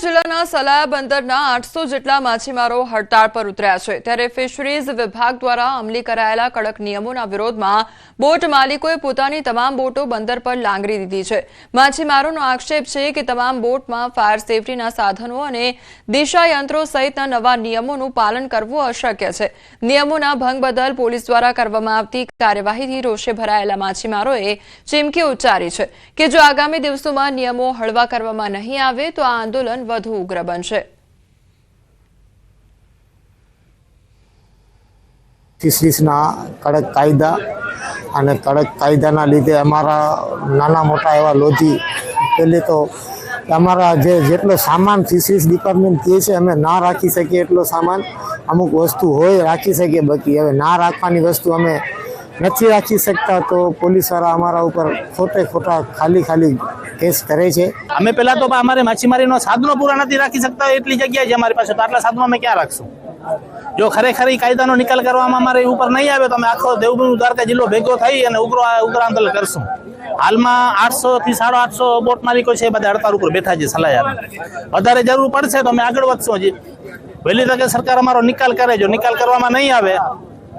જિલ્લાના સલાયા બંદરના 800 જેટલા માછીમારો હડતાળ પર ઉતર્યા છે ત્યારે ફિશરીઝ વિભાગ દ્વારા અમલી કરાયેલા કડક નિયમોના વિરોધમાં બોટ માલિકોએ પોતાની તમામ બોટો બંદર પર લાંગરી દીધી છે। માછીમારોનો આક્ષેપ છે કે તમામ બોટમાં ફાયર સેફટીના સાધનો અને દિશા યંત્રો સહિતના નવા નિયમોનું પાલન કરવું અશક્ય છે। નિયમોના ભંગ બદલ પોલીસ દ્વારા કરવામાં આવતી કાર્યવાહીથી રોષે ભરાયેલા માછીમારોએ ચીમકી ઉચ્ચારી છે કે જો આગામી દિવસોમાં નિયમો હળવા કરવામાં નહીં આવે તો આ આંદોલન વધુ ઉગ્ર બનશે। ફિશરીઝના કડક કાયદા અને કડક કાયદાના લીધે અમારા નાના મોટા એવા લોજી પહેલે તો અમારા જેટલો સામાન ફિશરીઝ ડિપાર્ટમેન્ટ કહે છે અમે ના રાખી શકીએ એટલો સામાન અમુક વસ્તુ હોય રાખી શકીએ, બાકી હવે ના રાખવાની વસ્તુ અમે નથી રાખી શકતા તો પોલીસવાળા અમારા ઉપર ખોટા ખાલી કેસ કરે છે। અમે પહેલા તો અમારે માછીમારીનો સાધનો પૂરા નથી રાખી શકતા એટલી જગ્યા છે અમારી પાસે, તો આટલા સાધનો અમે ક્યાં રાખશું? જો ખરેખર કાયદાનો નિકાલ કરવામાં અમારે ઉપર નહીં આવે તો અમે આખો દેવભૂમિ દ્વારકા જિલ્લો ભેગો થઈ અને ઉગ્ર આંદોલન કરશું। હાલમાં 800 થી 850 બોટ માલિકો છે, બધા હડતાળ ઉપર બેઠા છે સલાયા। વધારે જરૂર પડશે તો અમે આગળ વધશું। હજી વહેલી તકે સરકાર અમારો નિકાલ કરે, જો નિકાલ કરવામાં નહીં આવે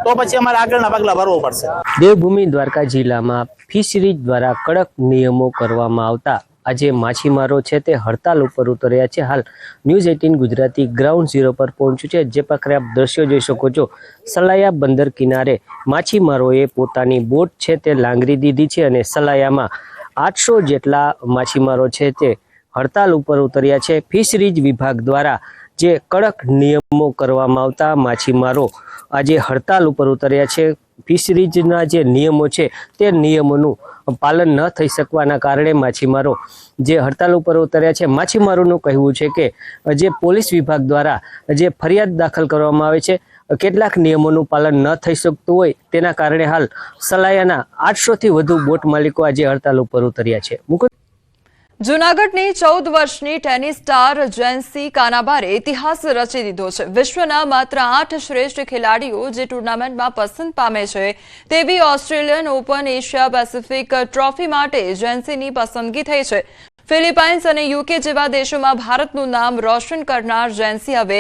તો પછી અમારે આગળના પગલા ભરવો પડશે। દેવભૂમિ દ્વારકા જિલ્લામાં ફિશરીઝ દ્વારા કડક નિયમો કરવામાં આવતા આજે માછીમારો છે તે હડતાલ ઉપર ઉતર્યા છે। હાલ ન્યૂઝ 18 ગુજરાતી ગ્રાઉન્ડ ઝીરો પર પહોંચ્યું છે, જે પ્રકારે આપ દ્રશ્યો જોઈ શકો છો। સલાયા બંદર કિનારે માછીમારોએ પોતાની બોટ છે તે લાંગરી દીધી છે અને સલાયામાં 800 જેટલા માછીમારો છે તે હડતાલ ઉપર ઉતર્યા છે। ફિશરીઝ વિભાગ દ્વારા જે કડક નિયમો કરવામાં આવતા માછીમારો આજે હડતાલ ઉપર ઉતર્યા છે। ફિશરીઝના જે નિયમો છે તે નિયમોનું પાલન ન થઈ શકવાના કારણે માછીમારો જે હડતાલ ઉપર ઉતર્યા છે। માછીમારોનું કહેવું છે કે જે પોલીસ વિભાગ દ્વારા જે ફરિયાદ દાખલ કરવામાં આવે છે, કેટલાક નિયમોનું પાલન ન થઈ શકતું હોય તેના કારણે હાલ સલાયાના 800 થી વધુ બોટ માલિકો આજે હડતાલ ઉપર ઉતર્યા છે। જૂનાગઢની 14 વર્ષની ટેનિસ સ્ટાર જેન્સી કાનાબારે ઇતિહાસ રચી દીધો છે। વિશ્વના માત્ર 8 શ્રેષ્ઠ ખેલાડીઓ જે ટુર્નામેન્ટમાં પસંદ પામે છે તેવી Australian Open Asia Pacific trophy માટે જેન્સીની પસંદગી થઈ છે। ફિલિપાઇન્સ અને યુકે જેવા દેશોમાં ભારતનું નામ રોશન કરનાર જેન્સી હવે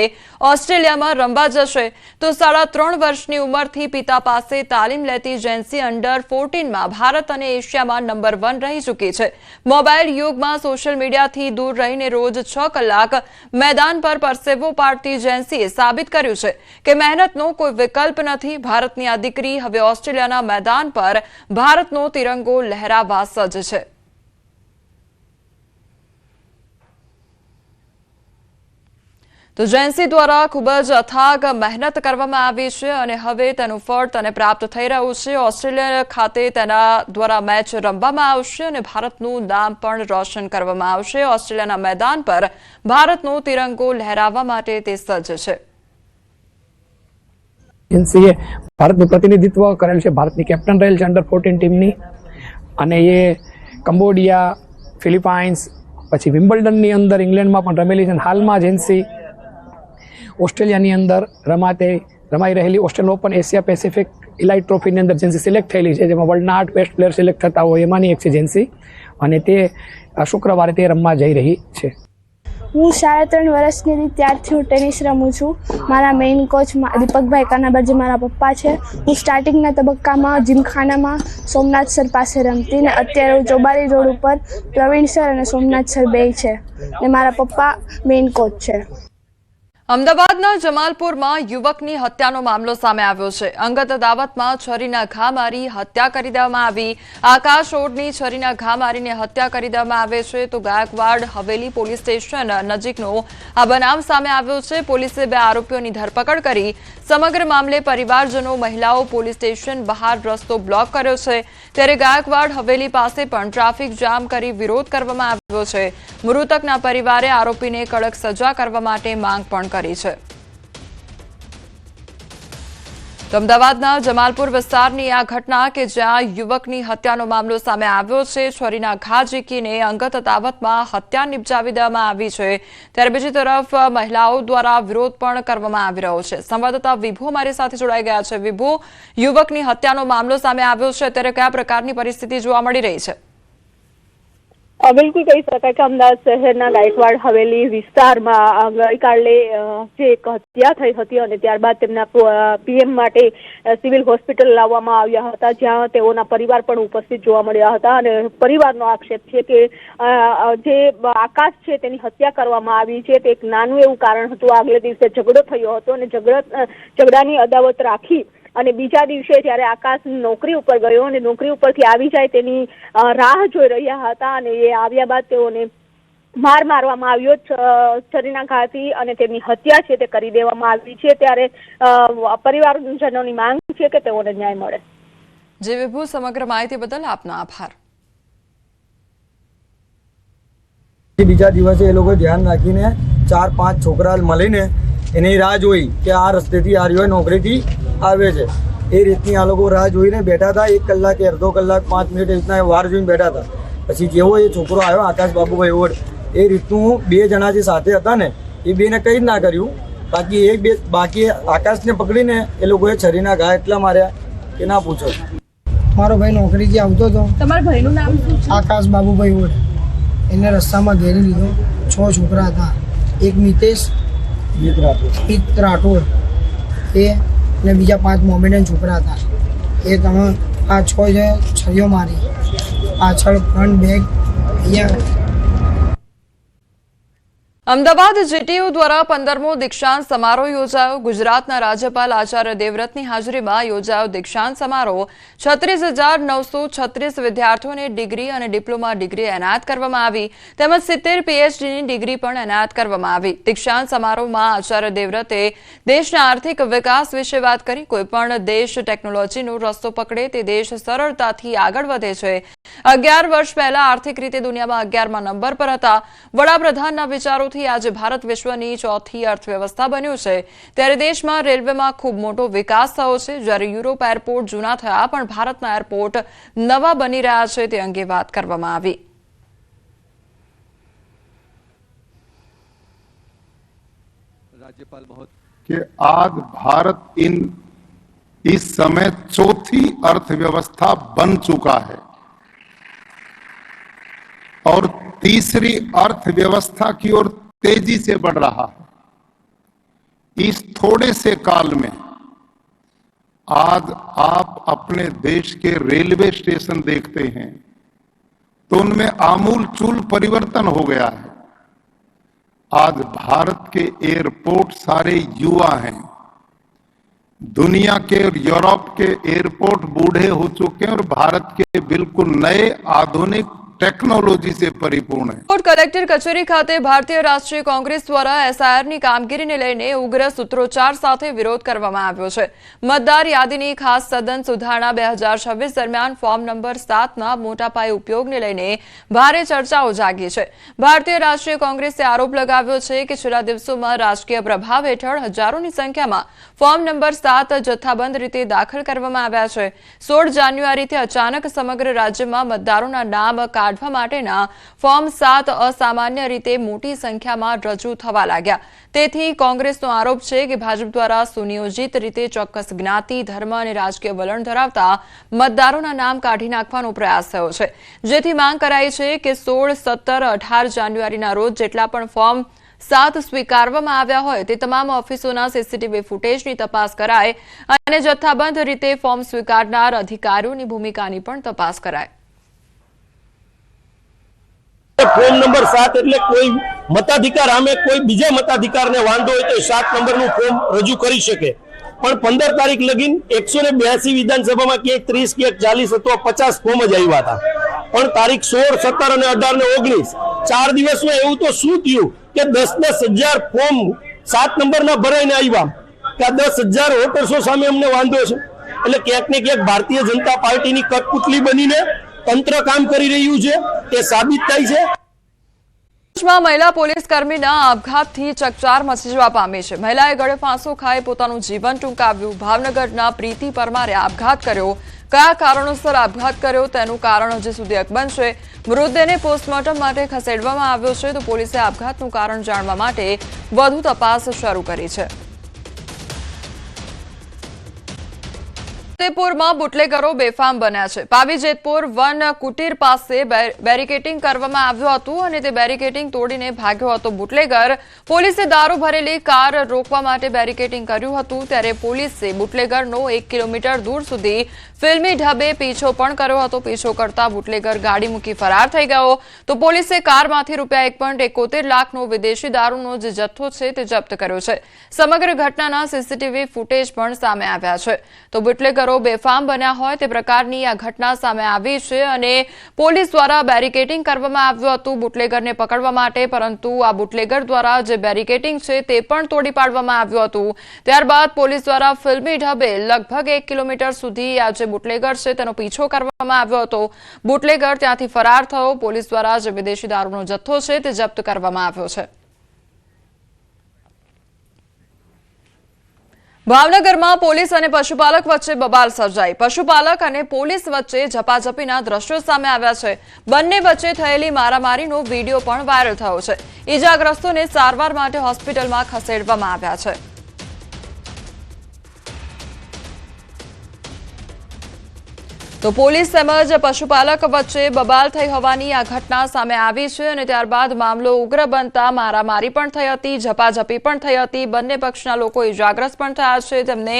ઓસ્ટ્રેલિયામાં રમવા જશે તો 3.5 વર્ષની ઉંમરથી પિતા પાસે તાલીમ લેતી જેન્સી અંડર 14માં ભારત અને એશિયામાં નંબર 1 રહી ચૂકી છે। મોબાઈલ યુગમાં સોશિયલ મીડિયાથી દૂર રહીને રોજ 6 કલાક મેદાન પર પરસેવો પાડતી જેન્સીએ સાબિત કર્યું છે કે મહેનતનો કોઈ વિકલ્પ નથી। ભારતની આ દીકરી હવે ઓસ્ટ્રેલિયાના મેદાન પર ભારતનો તિરંગો લહેરાવવા સજ્જ છે। તો જેન્સી દ્વારા ખૂબ જ અથાગ મહેનત કરવામાં આવી છે અને હવે તેનું ફળ તેને પ્રાપ્ત થઈ રહ્યું છે। ઓસ્ટ્રેલિયા ખાતે તેના દ્વારા મેચ રમવામાં આવશે અને ભારતનું નામ પણ રોશન કરવામાં આવશે। ઓસ્ટ્રેલિયાના મેદાન પર ભારતનો તિરંગો લહેરાવવા માટે તે સજ્જ છે। જેન્સીએ ભારતનું પ્રતિનિધિત્વ કરેલ છે, ભારતની કેપ્ટન રહેલ છે અંડર 14 ટીમની, અને એ કંબોડિયા, ફિલિપાઇન્સ, પછી વિમ્બલ્ડનની અંદર ઇંગ્લેન્ડમાં પણ રમેલી છે। હાલમાં જેન્સી ઓસ્ટ્રેલિયાની અંદર રમાઈ રહેલી Australian Open Asia Pacific elite ટ્રોફીની અંદર જેન્સી સિલેક્ટ થયેલી છે, જેમાં વર્લ્ડના 8 બેસ્ટ પ્લેયર સિલેક્ટ થતા હોય એમાંની એક છે જેન્સી, અને તે શુક્રવારે તે રમવા જઈ રહી છે। હું 3.5 વર્ષની હતી ત્યારથી હું ટેનિસ રમું છું। મારા મેઇન કોચ દીપકભાઈ કાનાબર જે મારા પપ્પા છે। હું સ્ટાર્ટિંગના તબક્કામાં જીમખાનામાં સોમનાથ સર પાસે રમતી, ને અત્યારે હું ચોબારી રોડ ઉપર પ્રવીણ સર અને સોમનાથ સર બે છે, ને મારા પપ્પા મેઇન કોચ છે। અમદાવાદના જમાલપુરમાં યુવકની હત્યાનો મામલો સામે આવ્યો છે। અંગત અદાવતમાં છરીના ઘા મારી હત્યા કરી દેવામાં આવી। આકાશ ઓડની છરીના ઘા મારીને હત્યા કરી દેવામાં આવે છે તો ગાયકવાડ હવેલી પોલીસ સ્ટેશન નજીકનો આ બનાવ સામે આવ્યો છે। પોલીસે 2 આરોપીઓની ધરપકડ કરી સમગ્ર મામલે પરિવારજનો મહિલાઓ પોલીસ સ્ટેશન બહાર રસ્તો બ્લોક કર્યો છે, ત્યારે ગાયકવાડ હવેલી પાસે પણ ટ્રાફિક જામ કરી વિરોધ કરવામાં આવ્યો છે। મૃતકના પરિવારે આરોપીને કડક સજા કરવા માટે માંગ પણ કરી છે। તો અમદાવાદના જમાલપુર વિસ્તારની આ ઘટના કે જ્યાં યુવકની હત્યાનો મામલો સામે આવ્યો છે। છરીના ઘા ઝીકીને અંગત અદાવતમાં હત્યા નિપજાવી દેવામાં આવી છે, ત્યારે બીજી તરફ મહિલાઓ દ્વારા વિરોધ પણ કરવામાં આવી રહ્યો છે। સંવાદદાતા વિભુ અમારી સાથે જોડાઈ ગયા છે। વિભુ, યુવકની હત્યાનો મામલો સામે આવ્યો છે, ત્યારે કયા પ્રકારની પરિસ્થિતિ જોવા મળી રહી છે? બિલકુલ કહી શકાય કે અમદાવાદ શહેરના ગાયકવાડ હવેલી વિસ્તારમાં ગઈકાલે જે એક હત્યા થઈ હતી અને ત્યારબાદ તેમના પીએમ માટે સિવિલ હોસ્પિટલ લાવવામાં આવ્યા હતા, જ્યાં તેઓના પરિવાર પણ ઉપસ્થિત જોવા મળ્યા હતા. અને પરિવારનો આક્ષેપ છે કે જે આકાશ છે તેની હત્યા કરવામાં આવી છે તે એક નાનું એવું કારણ હતું. આગલે દિવસે ઝઘડો થયો હતો અને ઝઘડાની અદાવત રાખી અને બીજા દિવસે જ્યારે આકાશ નોકરી ઉપર ગયો અને નોકરી ઉપરથી આવી જાય તેની રાહ જોઈ રહ્યા હતા અને એ આવ્યા બાદ તેઓને માર મારવામાં આવ્યો, શરીરના ઘાથી, અને તેમની હત્યા છે તે કરી દેવામાં આવી છે. ત્યારે પરિવારજનોની માંગ છે કે તેઓને ન્યાય મળે. જે વિભુ, સમગ્ર માહિતી બદલ આપનો આભાર. બીજા દિવસે એ લોકો ધ્યાન રાખીને 4-5 છોકરા મળીને એની રાહ જોઈ કે આ રસ્તેથી આ રહ્યો નોકરીથી આવે છે. એ રીતની આ લોકો રાહ જોઈને બેઠા હતા. 1 કલાક, અડધો કલાક, 5 મિનિટ એ રીતના વાર જોઈને બેઠા હતા. પછી જેવો એ છોકરો આવ્યો, આકાશ બાબુભાઈ ઓડ, એ રીતનું 2 જણા જે સાથે હતા ને એ બેને કંઈ જ ના કર્યું. બાકી આકાશને પકડીને એ લોકોએ છરીના ઘા એટલા માર્યા કે ના પૂછો. મારો ભાઈ નોકરીથી આવતો હતો. તમારા ભાઈનું નામ શું છે? આકાશ બાબુભાઈ ઓડ. એને રસ્તામાં ઘેરી લીધો. 6 છોકરા હતા. એક મિતેશ રાઠોડ એ અને બીજા 5 મોમેડન છોકરા હતા. એ તમે આ 6 છે છરીઓ મારી, પાછળ ફ્રન્ટ બેગ અહીંયા. અમદાવાદ જીટીયુ દ્વારા 15મો દીક્ષાંત સમારોહ યોજાયો. ગુજરાતના રાજ્યપાલ આચાર્ય દેવવ્રતની હાજરીમાં યોજાયો દીક્ષાંત સમારોહ. 36,936 વિદ્યાર્થીઓને ડિગ્રી અને ડિપ્લોમા ડિગ્રી એનાયત કરવામાં આવી, તેમજ 70 પીએચડીની ડિગ્રી પણ એનાયત કરવામાં આવી. દીક્ષાંત સમારોહમાં આચાર્ય દેવવ્રતે દેશના આર્થિક વિકાસ વિશે વાત કરી. કોઈપણ દેશ ટેકનોલોજીનો રસ્તો પકડે તે દેશ સરળતાથી આગળ વધે છે. 11 વર્ષ પહેલા આર્થિક રીતે દુનિયામાં 11મા નંબર પર હતા. વડાપ્રધાનના વિચારોથી આજે ભારત વિશ્વની 4થી અર્થવ્યવસ્થા બન્યું છે. ત્યારે દેશમાં રેલવેમાં ખૂબ મોટો વિકાસ થયો છે. જ્યારે યુરોપ એરપોર્ટ જૂના થયા પણ ભારતના એરપોર્ટ નવા બની રહ્યા છે તે અંગે વાત કરવામાં આવી. राज्यपाल महोदय कि आज भारत इस समय 4थी अर्थव्यवस्था बन चुका है और तीसरी अर्थव्यवस्था की ओर तेजी से बढ़ रहा है. इस थोड़े से काल में आज आप अपने देश के रेलवे स्टेशन देखते हैं तो उनमें आमूल चूल परिवर्तन हो गया है. आज भारत के एयरपोर्ट सारे युवा हैं. दुनिया के और यूरोप के एयरपोर्ट बूढ़े हो चुके हैं और भारत के बिल्कुल नए आधुनिक ટેકનોલોજી સે પરિપૂર્ણ છે. કોટ કલેક્ટર કચેરી ખાતે ભારતીય રાષ્ટ્રીય કોંગ્રેસ દ્વારા એસઆઈઆરની કામગીરીને લઈને ઉગ્ર સૂત્રોચ્ચાર સાથે વિરોધ કરવામાં આવ્યો છે. મતદાર યાદીની ખાસ સદન સુધારણા 2026 દરમિયાન ફોર્મ નંબર 7ના મોટા પાયે ઉપયોગને લઈને ભારે ચર્ચાઓ જાગી છે. ભારતીય રાષ્ટ્રીય કોંગ્રેસે આરોપ લગાવ્યો છે કે છેલ્લા દિવસોમાં રાજકીય પ્રભાવ હેઠળ હજારોની સંખ્યામાં ફોર્મ નંબર 7 જથ્થાબંધ રીતે દાખલ કરવામાં આવ્યા છે. 16 જાન્યુઆરીથી અચાનક સમગ્ર રાજ્યમાં મતદારોના નામ કાઢવા માટેના ફોર્મ 7 અસામાન્ય રીતે મોટી સંખ્યામાં રજૂ થવા લાગ્યા. તેથી કોંગ્રેસનો આરોપ છે કે ભાજપ દ્વારા સુનિયોજિત રીતે ચોક્કસ જ્ઞાતિ, ધર્મ અને રાજકીય વલણ ધરાવતા મતદારોના નામ કાઢી નાખવાનો પ્રયાસ થયો છે. જેથી માંગ કરાઈ છે કે 16, 17, 18 જાન્યુઆરીના રોજ જેટલા પણ ફોર્મ 7 સ્વીકારવામાં આવ્યા હોય તે તમામ ઓફિસોના સીસીટીવી ફૂટેજની તપાસ કરાય અને જથ્થાબંધ રીતે ફોર્મ સ્વીકારનાર અધિકારીઓની ભૂમિકાની પણ તપાસ કરાય. ફોર્મ નંબર 7 એટલે કોઈ મતાધિકાર સામે કોઈ બીજા મતાધિકારને વાંધો હોય તો 7 નંબરનું ફોર્મ રજૂ કરી શકે. પણ 15 તારીખ લગીન 182 વિધાનસભામાં ક્યાંક 30, ક્યાંક 40 અથવા 50 ફોર્મ જ આવ્યા હતા. પણ તારીખ 16, 17 અને 18 ને 19 4 દિવસમાં એવું તો શું થયું કે 10,000 ફોર્મ 7 નંબરના ભરાઈને આવ્યા. કે આ 10,000 વોટર્સો સામે અમને વાંધો છે. એટલે ક્યાંક ને ક્યાંક ભારતીય જનતા પાર્ટીની કઠપુતલી બનીને તંત્ર કામ કરી રહ્યું છે તે સાબિત થાય છે. મહિલા પોલીસ કર્મીના આપઘાતથી ચકચાર મચી જવા પામી છે. મહિલાએ ગળે ફાંસો ખાઈ પોતાનું જીવન ટૂંકાવ્યું. ભાવનગરના પ્રીતિ પરમારે આપઘાત કર્યો. કયા કારણોસર આપઘાત કર્યો તેનું કારણ હજી સુધી અકબંધ છે. મૃતદેહને પોસ્ટમોર્ટમ માટે ખસેડવામાં આવ્યો છે તો પોલીસે આપઘાતનું કારણ જાણવા માટે વધુ તપાસ શરૂ કરી છે. ફતેપુરમાં બુટલેગરો બેફામ બન્યા છે. પાવી જેતપુર વન કુટીર પાસે બેરિકેડિંગ કરવામાં આવ્યું હતું અને તે બેરિકેડિંગ તોડીને ભાગ્યો હતો બુટલેગર. પોલીસે દારૂ ભરેલી કાર રોકવા માટે બેરિકેડિંગ કર્યું હતું, ત્યારે પોલીસે બુટલેગરનો 1 કિલોમીટર દૂર સુધી ફિલ્મી ઢબે પીછો પણ કર્યો હતો. પીછો કરતા બુટલેગર ગાડી મૂકી ફરાર થઈ ગયો. તો પોલીસે કારમાંથી ₹1.71 લાખનો વિદેશી દારૂનો જે જથ્થો છે તે જપ્ત કર્યો છે. સમગ્ર ઘટનાના સીસીટીવી ફૂટેજ પણ સામે આવ્યા છે. તો બુટલેગરો બેફામ બન્યા હોય તે પ્રકારની આ ઘટના સામે આવી છે અને પોલીસ દ્વારા બેરિકેડિંગ કરવામાં આવ્યું હતું બુટલેગરને પકડવા માટે, પરંતુ આ બુટલેગર દ્વારા જે બેરિકેડિંગ છે તે પણ તોડી પાડવામાં આવ્યું હતું. ત્યારબાદ પોલીસ દ્વારા ફિલ્મી ઢબે લગભગ 1 કિલોમીટર સુધી આ જે બુટલેગર છે તેનો પીછો કરવામાં આવ્યો હતો. બુટલેગર ત્યાંથી ફરાર થયો. પોલીસ દ્વારા જે વિદેશી દારૂનો જથ્થો છે તે જપ્ત કરવામાં આવ્યો છે. ભાવનગરમાં પોલીસ અને પશુપાલક વચ્ચે બબાલ સર્જાઈ. પશુપાલક અને પોલીસ વચ્ચે ઝપાઝપીના દ્રશ્યો સામે આવ્યા છે. બંને વચ્ચે થયેલી મારામારીનો વિડીયો પણ વાયરલ થયો છે. ઈજાગ્રસ્તોને સારવાર માટે હોસ્પિટલમાં ખસેડવામાં આવ્યા છે. તો પોલીસ તેમજ પશુપાલક વચ્ચે બબાલ થઈ હોવાની આ ઘટના સામે આવી છે અને ત્યારબાદ મામલો ઉગ્ર બનતા મારામારી પણ થઈ હતી, ઝપાઝપી પણ થઈ હતી. બંને પક્ષના લોકો ઇજાગ્રસ્ત પણ થયા છે, તેમને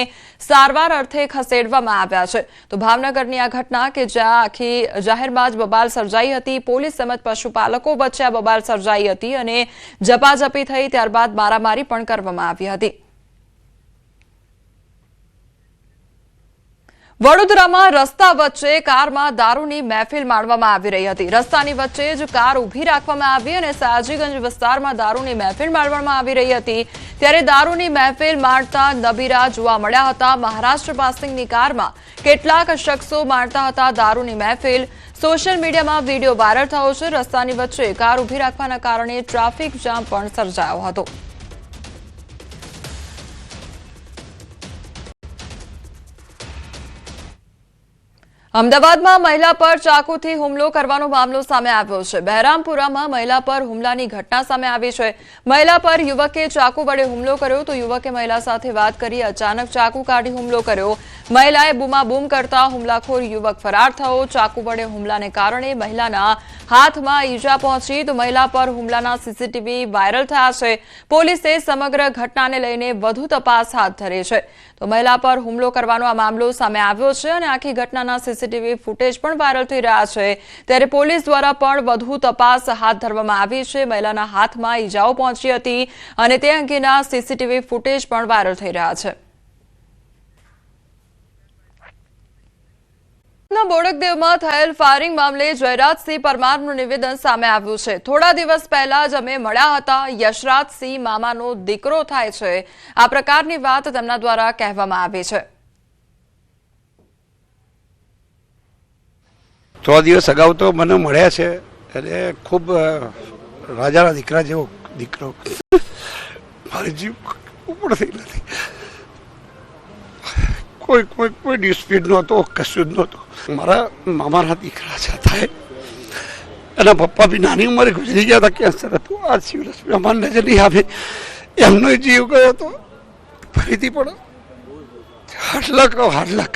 સારવાર અર્થે ખસેડવામાં આવ્યા છે. તો ભાવનગરની આ ઘટના કે જ્યાં આખી જાહેરમાં જ બબાલ સર્જાઈ હતી, પોલીસ તેમજ પશુપાલકો વચ્ચે આ બબાલ સર્જાઈ હતી અને ઝપાઝપી થઈ, ત્યારબાદ મારામારી પણ કરવામાં આવી હતી. વડોદરામાં રસ્તા વચ્ચે કારમાં દારૂની મહેફિલ માણવામાં આવી રહી હતી. રસ્તાની વચ્ચે જ કાર ઊભી રાખવામાં આવી અને સયાજીગંજ વિસ્તારમાં દારૂની મહેફિલ માણવામાં આવી રહી હતી. ત્યારે દારૂની મહેફિલ માણતા નબીરા જોવા મળ્યા હતા. મહારાષ્ટ્ર પાસિંગની કારમાં કેટલાક શખ્સો માણતા હતા દારૂની મહેફિલ. સોશિયલ મીડિયામાં વિડીયો વાયરલ થયો છે. રસ્તાની વચ્ચે કાર ઊભી રાખવાના કારણે ટ્રાફિક જામ પણ સર્જાયો હતો. અમદાવાદમાં મહિલા પર ચાકુથી હુમલો કરવાનો મામલો સામે આવ્યો છે. બહેરામપુરામાં મહિલા પર હુમલાની ઘટના સામે આવી છે. મહિલા પર યુવકે ચાકુ વડે હુમલો કર્યો તો યુવકે મહિલા સાથે વાત કરી અચાનક ચાકુ કાઢી હુમલો કર્યો. મહિલાએ બૂમાબૂમ કરતા હુમલાખોર યુવક ફરાર થયો. ચાકુ વડે હુમલાને કારણે મહિલાના હાથમાં ઈજા પહોંચી. તો મહિલા પર હુમલાના સીસીટીવી વાયરલ થયા છે. પોલીસે સમગ્ર ઘટનાને લઈને વધુ તપાસ હાથ ધરી છે. તો મહિલા પર હુમલો કરવાનો આ મામલો સામે આવ્યો છે અને આખી ઘટનાના સીસીટીવી ફૂટેજ પણ વાયરલ થઈ રહ્યા છે. ત્યારે પોલીસ દ્વારા પણ વધુ તપાસ હાથ ધરવામાં આવી છે. મહિલાના હાથમાં ઈજાઓ પહોંચી હતી અને તે અંગેના સીસીટીવી ફૂટેજ પણ વાયરલ થઈ રહ્યા છે. બોડકદેવમાં થયેલ ફાયરિંગ મામલે જયરાજસિંહ પરમારનું નિવેદન સામે આવ્યું છે. થોડા દિવસ પહેલા જ અમે મળ્યા હતા. યશરાજસિંહ મામાનો દીકરો થાય છે, આ પ્રકારની વાત તેમના દ્વારા કહેવામાં આવી છે. 3 દિવસ અગાઉ તો મને મળ્યા છે એટલે ખૂબ રાજાના દીકરા જેવો દીકરો. મારી જીવ ઉપર થઈ નથી. કોઈ ડિસ્પ્યુટ નહોતો, કશું જ નહોતું. મારા મામાના દીકરા છે થાય. એના પપ્પા બી નાની ઉંમરે ગુજરી ગયા હતા, કેન્સર હતું. આ સિવિલ હોસ્પિટલમાં નજર નહીં આવે, એમનો જીવ ગયો હતો. ફરીથી પણ હાર્ડ લક.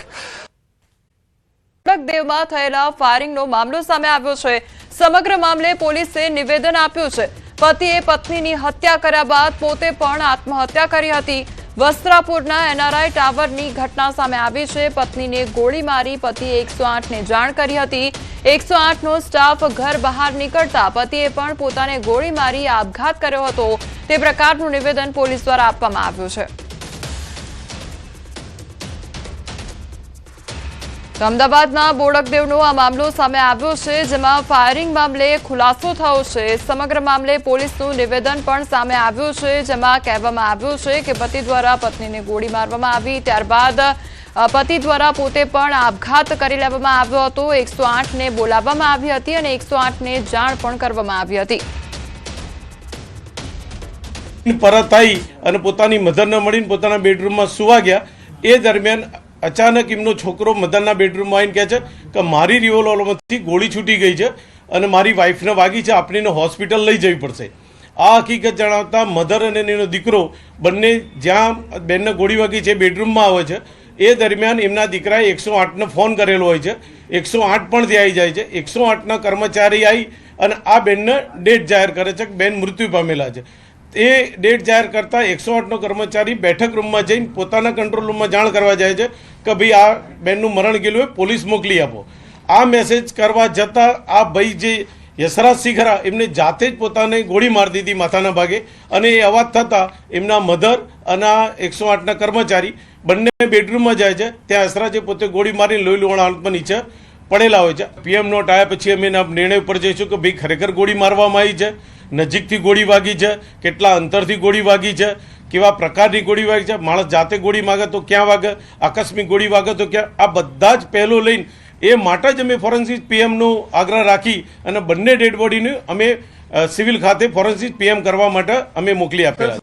બોડકદેવમાં થયેલા ફાયરિંગનો મામલો સામે આવ્યો છે. સમગ્ર મામલે પોલીસે નિવેદન આપ્યું છે. પતિએ પત્નીની હત્યા કર્યા બાદ પોતે પણ આત્મહત્યા કરી હતી. વસ્ત્રાપુરના એનઆરઆઈ ટાવરની ઘટના સામે આવી છે. પત્નીને ગોળી મારી પતિએ 108ને જાણ કરી હતી. 108નો સ્ટાફ ઘર બહાર નીકળતા પતિએ પણ પોતાને ગોળી મારી આપઘાત કર્યો હતો. તે પ્રકારનું નિવેદન પોલીસ દ્વારા આપવામાં આવ્યું છે. અમદાવાદના બોડકદેવનો આ મામલો સામે આવ્યો છે, જેમાં ફાયરિંગ મામલે ખુલાસો થયો છે. સમગ્ર મામલે પોલીસનું નિવેદન પણ સામે આવ્યું છે, જેમાં કહેવામાં આવ્યું છે કે પતિ દ્વારા પત્નીને ગોળી મારવામાં આવી. ત્યારબાદ પતિ દ્વારા પોતે પણ આપઘાત કરી લેવામાં આવ્યો હતો. 108ને બોલાવવામાં આવી હતી અને 108ને જાણ પણ કરવામાં આવી હતી. પરત આવી અને પોતાની મધરને મળીને પોતાના બેડરૂમમાં સુવા ગયા. એ દરમિયાન અચાનક એમનો છોકરો મધરના બેડરૂમમાં આવીને કહે છે કે મારી રિવોલ્વરમાંથી ગોળી છૂટી ગઈ છે અને મારી વાઈફને વાગી છે, આપણે હોસ્પિટલ લઈ જવી પડશે. આ હકીકત જણાવતા મધર અને એનો દીકરો બંને જ્યાં બેનને ગોળી વાગી છે બેડરૂમમાં આવે છે. એ દરમિયાન એમના દીકરાએ 108ને ફોન કરેલો હોય છે. 108 પણ ત્યાં આવી જાય છે. 108ના કર્મચારી આવી અને આ બેનને ડેટ જાહેર કરે છે કે બેન મૃત્યુ પામેલા છે. એ ડેટ જાહેર કરતાં 108નો કર્મચારી બેઠક રૂમમાં જઈને પોતાના કંટ્રોલ રૂમમાં જાણ કરવા જાય છે કે ભાઈ આ બેનનું મરણ ગયેલું હોય, પોલીસ મોકલી આપો. આ મેસેજ કરવા જતાં આ ભાઈ જે યશરાજસિંહ ખરા એમને જાતે જ પોતાને ગોળી મારી દીધી માથાના ભાગે, અને એ અવાજ થતાં એમના મધર અને આ 108ના કર્મચારી બંને બેડરૂમમાં જાય છે. ત્યાં યશરાજે પોતે ગોળી મારીને લોહી લુહાણ હાલતમાં નીચે પડેલા હોય છે. પીએમ નોટ આવ્યા પછી અમે એના નિર્ણય ઉપર જઈશું કે ભાઈ ખરેખર ગોળી મારવામાં આવી છે, નજીકથી ગોળી વાગી છે, કેટલા અંતરથી ગોળી વાગી છે, કેવા પ્રકારની ગોળી વાગી છે, માણસ જાતે ગોળી માગે તો ક્યાં વાગે, આકસ્મિક ગોળી વાગે તો ક્યાં, આ બધા જ પહેલો લઈને એ માટે જ અમે ફોરેન્સિક પીએમનો આગ્રહ રાખી અને બંને ડેડ બોડીને અમે સિવિલ ખાતે ફોરેન્સિક પીએમ કરવા માટે અમે મોકલી આપેલા.